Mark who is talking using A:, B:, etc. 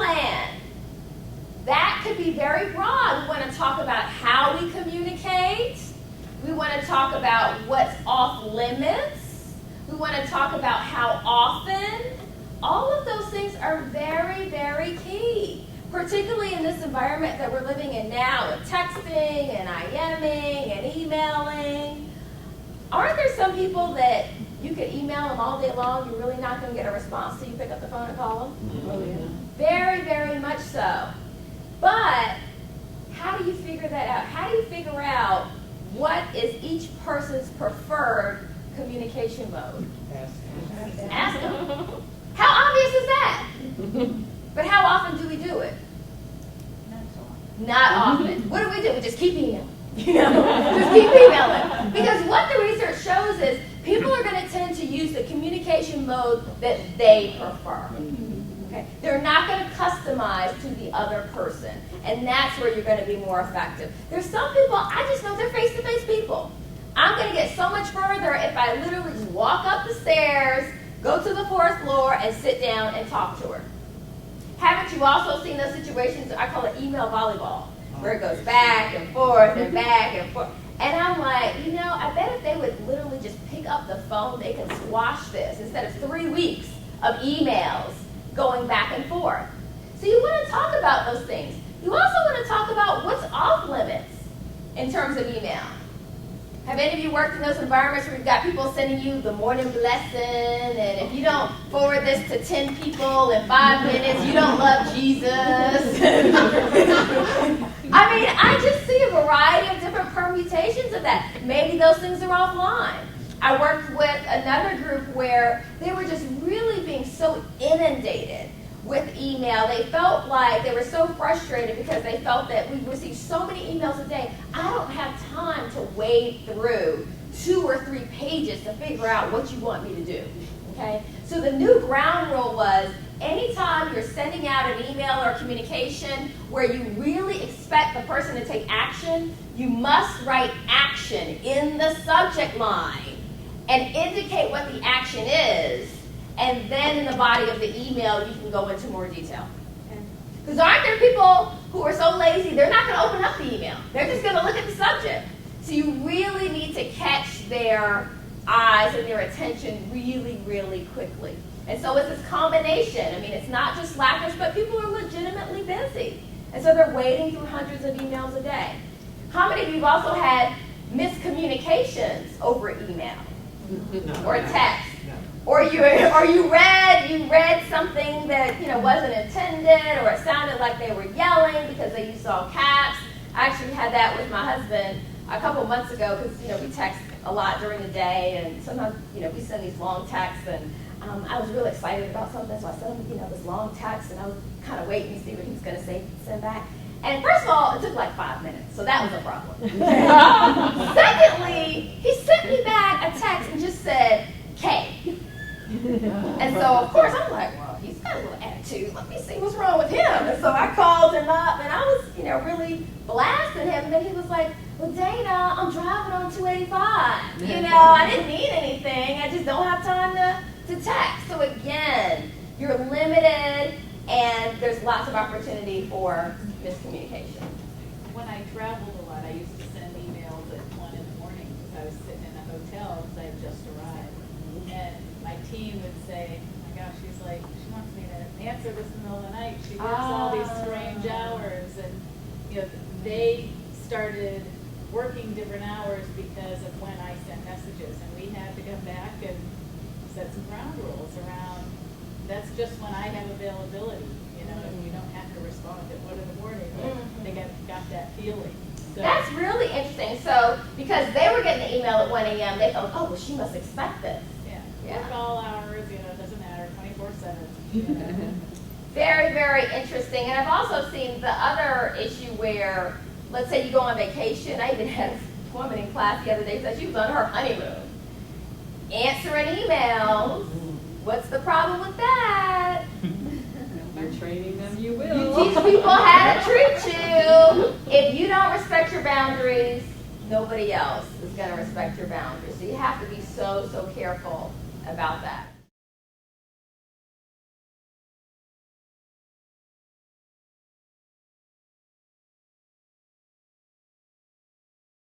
A: plan. That could be very broad. We want to talk about how we communicate. We want to talk about what's off limits. We want to talk about how often. All of those things are very, very key, particularly in this environment that we're living in now with texting and IMing and emailing. Aren't there some people that you could email them all day long, you're really not going to get a response till you pick up the phone and call them?
B: Oh, yeah.
A: Very, very much so. But how do you figure that out? How do you figure out what is each person's preferred communication mode? Ask them. How obvious is that? But how often do we do it? Not often. What do? We just keep emailing. Just keep emailing. Because what the research shows is people are going to tend to use the communication mode that they prefer. Okay? They're not going to customize to the other person. And that's where you're going to be more effective. There's some people, I just know they're face-to-face people. I'm going to get so much further if I literally just walk up the stairs, go to the 4th floor, and sit down and talk to her. Haven't you also seen those situations, I call it email volleyball, where it goes back and forth and back and forth. And I'm like, I bet if they would literally just pick up the phone, they can squash this instead of 3 weeks of emails going back and forth. So you want to talk about those things. You also want to talk about what's off limits in terms of email. Have any of you worked in those environments where you've got people sending you the morning blessing, and if you don't forward this to 10 people in 5 minutes, you don't love Jesus? I mean, I just see a variety of different permutations of that. Maybe those things are offline. I worked with another group where they were just really being so inundated with email. They felt like they were so frustrated because they felt that we received so many emails a day. I don't have time to wade through 2 or 3 pages to figure out what you want me to do. Okay? So the new ground rule was anytime you're sending out an email or communication where you really expect the person to take action, you must write action in the subject line and indicate what the action is. And then in the body of the email, you can go into more detail. Because aren't there people who are so lazy, they're not going to open up the email. They're just going to look at the subject. So you really need to catch their eyes and their attention really, really quickly. And so it's this combination. I mean, it's not just slackers, but people are legitimately busy. And so they're wading through hundreds of emails a day. How many of you have also had miscommunications over email or text? Or you read something that wasn't intended, or it sounded like they were yelling because they used all caps. I actually had that with my husband a couple months ago because we text a lot during the day, and sometimes we send these long texts. And I was really excited about something, so I sent him this long text, and I was kind of waiting to see what he was going to send back. And first of all, it took like 5 minutes, so that was a problem. Secondly, he sent me back a text and just said, "K." And so, of course, I'm like, well, he's got a little attitude. Let me see what's wrong with him. And so I called him up, and I was, really blasting him. And then he was like, well, Dana, I'm driving on 285. I didn't need anything. I just don't have time to text. So again, you're limited, and there's lots of opportunity for miscommunication.
C: When I traveled a lot, I used to send emails at 1 in the morning because I was sitting in a hotel because I had just arrived. And my team would say, oh my gosh, she wants me to answer this in the middle of the night. She works all these strange hours. And they started working different hours because of when I sent messages. And we had to come back and set some ground rules around, that's just when I have availability. You don't have to respond at 1 in the morning. They got that feeling. So,
A: that's really interesting. So because they were getting the email at 1 a.m., they thought, oh, well, she must expect this.
C: Work all hours, it doesn't matter, 24/7.
A: Very, very interesting. And I've also seen the other issue where, let's say you go on vacation. I even had a woman in class the other day said she was on her honeymoon. Answering emails. What's the problem with that?
B: You're training them, you will.
A: You teach people how to treat you. If you don't respect your boundaries, nobody else is going to respect your boundaries. So you have to be so, so careful about that.